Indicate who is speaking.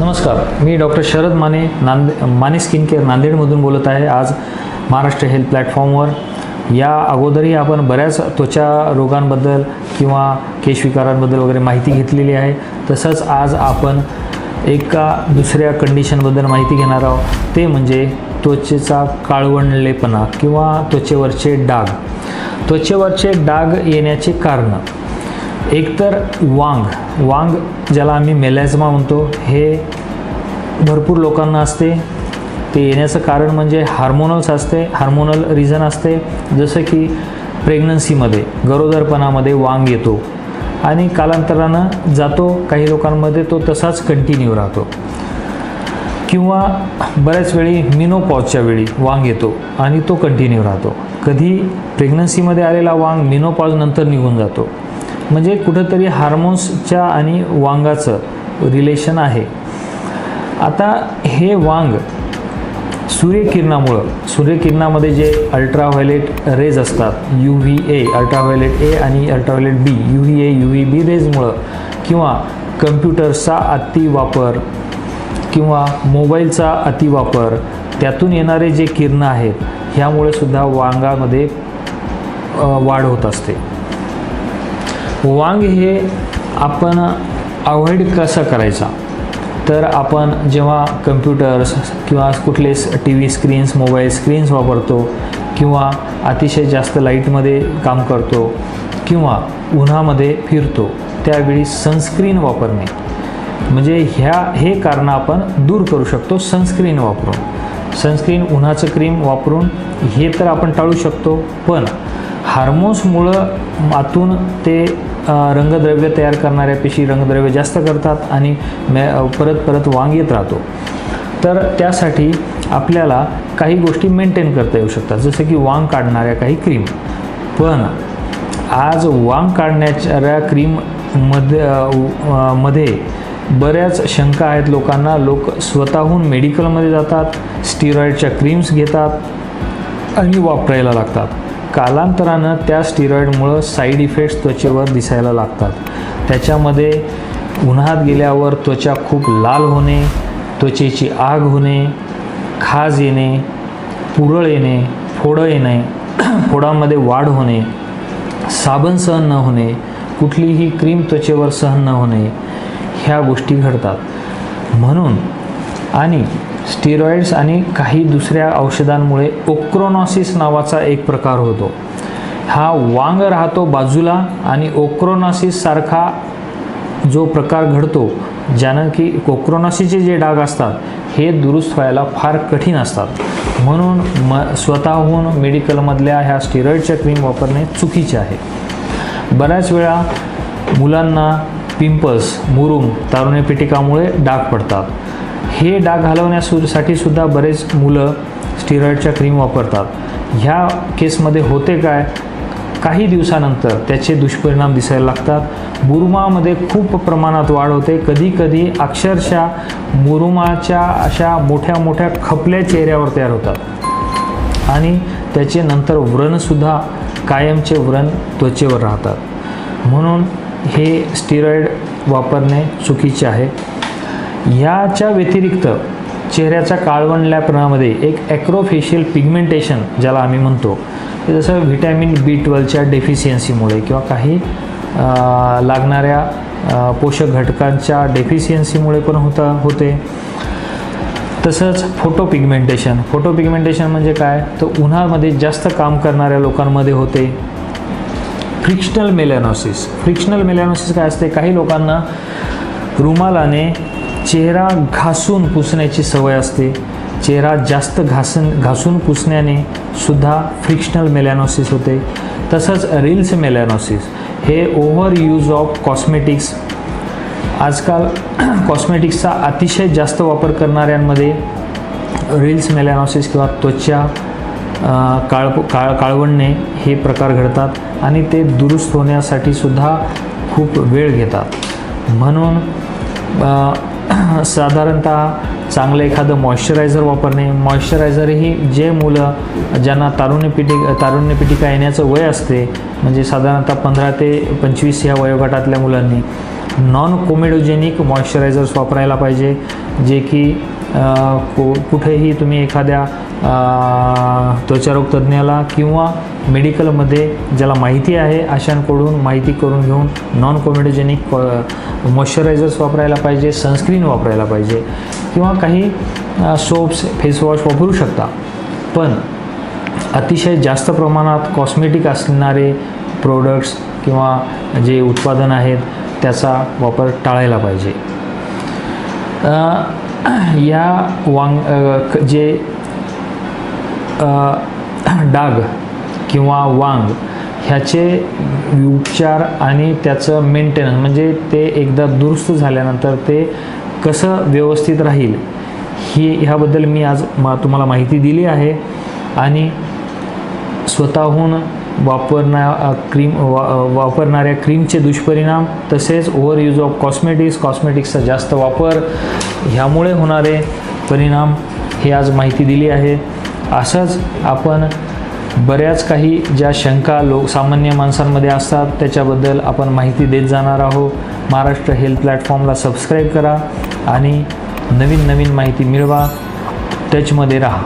Speaker 1: नमस्कार, मी doctor Sharad Mane Mane skin care नांदेडमधून बोलत आहे. आज महाराष्ट्र हेल्थ प्लॅटफॉर्मवर या अगोदरही आपण बऱ्याच त्वचा रोगांबद्दल किंवा केशविकारांबद्दल वगैरे माहिती घेतलेली आहे. तसंच आज आपण एका दुसऱ्या कंडिशनबद्दल माहिती घेणार आहोत, ते म्हणजे त्वचेचा काळवंडलेपणा किंवा त्वचेवरचे डाग. त्वचेवरचे डाग येण्याचे कारण एकतर वांग ज्याला आम्ही मेलॅझ्मा म्हणतो, हे भरपूर लोकांना असते. ते येण्याचं कारण म्हणजे हार्मोनल रिझन असते. जसं की प्रेग्नन्सीमध्ये, गरोदरपणामध्ये वांग येतो आणि कालांतरानं जातो. काही लोकांमध्ये तो तसाच कंटिन्यू राहतो. किंवा बऱ्याच वेळी मिनोपॉजच्या वेळी वांग येतो आणि तो कंटिन्यू राहतो. कधी प्रेग्नन्सीमध्ये आलेला वांग मिनोपॉज नंतर निघून जातो. म्हणजे कुठंतरी हार्मोन्सच्या आणि वांगाचं रिलेशन आहे. आता हे वांग सूर्यकिरणामध्ये जे अल्ट्राव्हायलेट रेज असतात, UVA अल्ट्राव्हायलेट ए आणि अल्ट्राव्हायलेट बी, UVA UVB रेजमुळं, किंवा कम्प्युटर्सचा अतिवापर किंवा मोबाईलचा अतिवापर, त्यातून येणारे जे किरणं आहेत, ह्यामुळे सुद्धा वांगामध्ये वाढ होत असते. वांग हे आपण अवॉइड कसं करायचा, तर आपण जेव्हा कम्प्युटर्स किंवा कुठले TV स्क्रीन्स, मोबाईल स्क्रीन्स वापरतो किंवा अतिशय जास्त लाईटमध्ये काम करतो किंवा उन्हामध्ये फिरतो, त्यावेळी सनस्क्रीन वापरणे, म्हणजे हे कारण आपण दूर करू शकतो सनस्क्रीन वापरून. सनस्क्रीन, उन्हाचं क्रीम वापरून हे तर आपण टाळू शकतो. पण हार्मोन्समुळं आतून ते रंगद्रव्य तयार करणाऱ्या पेशी रंगद्रव्य जास्त करतात आणि परत वांग येत राहतो. तर त्यासाठी आपल्याला काही गोष्टी मेंटेन करता येऊ शकतात, जसं की वांग काढणाऱ्या काही क्रीम. पण आज वांग काढण्याच्या मध्ये बऱ्याच शंका आहेत लोकांना. लोक स्वतःहून मेडिकलमध्ये जातात, स्टिरॉइडच्या क्रीम्स घेतात आणि वापरायला लागतात. कालांतरानं त्या स्टिरॉइडमुळं साईड इफेक्ट्स त्वचेवर दिसायला लागतात. त्याच्यामध्ये उन्हात गेल्यावर त्वचा खूप लाल होणे, त्वचेची आग होणे, खाज येणे, पुरळ येणे, फोडं येणे, फोडांमध्ये वाढ होणे, साबण सहन न होणे, कुठलीही क्रीम त्वचेवर सहन न होणे, ह्या गोष्टी घडतात. म्हणून आणि स्टिरॉइड्स आणि काही दुसऱ्या औषधांमुळे ओक्रोनॉसिस नावाचा एक प्रकार होतो. हा वांग राहतो बाजूला आणि ओक्रोनॉसिस सारखा जो प्रकार घडतो, ज्यानं की ओक्रोनॉसिसचे जे डाग असतात हे दुरुस्त व्हायला फार कठीण असतात. म्हणून स्वतःहून मेडिकलमधल्या ह्या स्टिरॉइडच्या क्रीम वापरणे चुकीचे आहे. बऱ्याच वेळा मुलांना पिंपल्स, मुरूम, तारुण्य पिटिकामुळे डाग पडतात. हे डाग घालवण्यासाठी सुद्धा बरेच मुलं स्टिरॉइडच्या क्रीम वापरतात. ह्या केसमध्ये होते काय, काही दिवसानंतर त्याचे दुष्परिणाम दिसायला लागतात. मुरुमामध्ये खूप प्रमाणात वाढ होते. कधी अक्षरशः मुरुमाच्या अशा मोठ्या मोठ्या खपल्या चेहऱ्यावर तयार होतात आणि त्याचे नंतर व्रणसुद्धा, कायमचे व्रण त्वचेवर राहतात. म्हणून हे स्टिरॉइड वापरणे चुकीचे आहे. याच्या व्यतिरिक्त चेहऱ्याच्या काळवंडल्यापणामध्ये एक ॲक्रोफेशियल पिगमेंटेशन ज्याला आम्ही म्हणतो, जसं व्हिटॅमिन B12च्या डेफिशियन्सीमुळे किंवा काही लागणाऱ्या पोषक घटकांच्या डेफिशियन्सीमुळे पण होते. तसंच फोटो पिगमेंटेशन म्हणजे काय, तर उन्हामध्ये जास्त काम करणाऱ्या लोकांमध्ये होते. फ्रिक्शनल मेलॅनोसिस काय असते, काही लोकांना रुमालाने चेहरा घासून पुसण्याची सवय असते. चेहरा जास्त घासून पुसण्याने सुद्धा फ्रिक्शनल मेलॅनोसिस होते. तसंच रील्स मेलॅनोसिस हे ओव्हर यूज ऑफ कॉस्मेटिक्स. आजकाल कॉस्मेटिक्सचा अतिशय जास्त वापर करणाऱ्यांमध्ये रील्स मेलॅनोसिस किंवा त्वचा काळवंडणे हे प्रकार घडतात आणि ते दुरुस्त होण्यासाठी सुद्धा खूप वेळ घेतात. म्हणून साधारणतः चांगलं एखादं मॉइश्चरायझर वापरणे. मॉइश्चरायझरही जे मुलं ज्यांना तारुण्य पिटिका येण्याचं वय असते, म्हणजे साधारणतः 15 ते 25 ह्या वयोगटातल्या मुलांनी नॉन कोमेडोजेनिक मॉइश्चरायझर्स वापरायला पाहिजे, जे की कुठेही तुम्ही एखाद्या त्वचारोग तज्ज्ञाला किंवा मेडिकलमध्ये ज्याला माहिती आहे अशांकडून माहिती करून घेऊन नॉन कोमेडोजेनिक मॉइश्चरायझर्स वापरायला पाहिजे, सनस्क्रीन वापरायला पाहिजे किंवा काही सोप्स फेसवॉश वापरू शकता. पण अतिशय जास्त प्रमाणात कॉस्मेटिक असणारे प्रोडक्ट्स किंवा जे उत्पादन आहेत त्याचा वापर टाळायला पाहिजे. या जे डाग किंवा वांग ह्याचे उपचार आणि त्याचं मेंटेनन्स म्हणजे ते एकदा दुरुस्त झाल्यानंतर ते कसं व्यवस्थित राहील ह्याबद्दल मी आज तुम्हाला माहिती दिली आहे. आणि स्वतःहून वापरणाऱ्या क्रीमचे दुष्परिणाम तसेच ओव्हर यूज ऑफ कॉस्मेटिक्सचा जास्त वापर ह्यामुळे होणारे परिणाम हे आज माहिती दिली आहे. असंच आपण बऱ्याच काही ज्या शंका सामान्य माणसांमध्ये असतात त्याच्याबद्दल आपण माहिती देत जाणार आहोत. महाराष्ट्र हेल्थ प्लॅटफॉर्मला सबस्क्राईब करा आणि नवीन माहिती मिळवा. टचमध्ये राहा.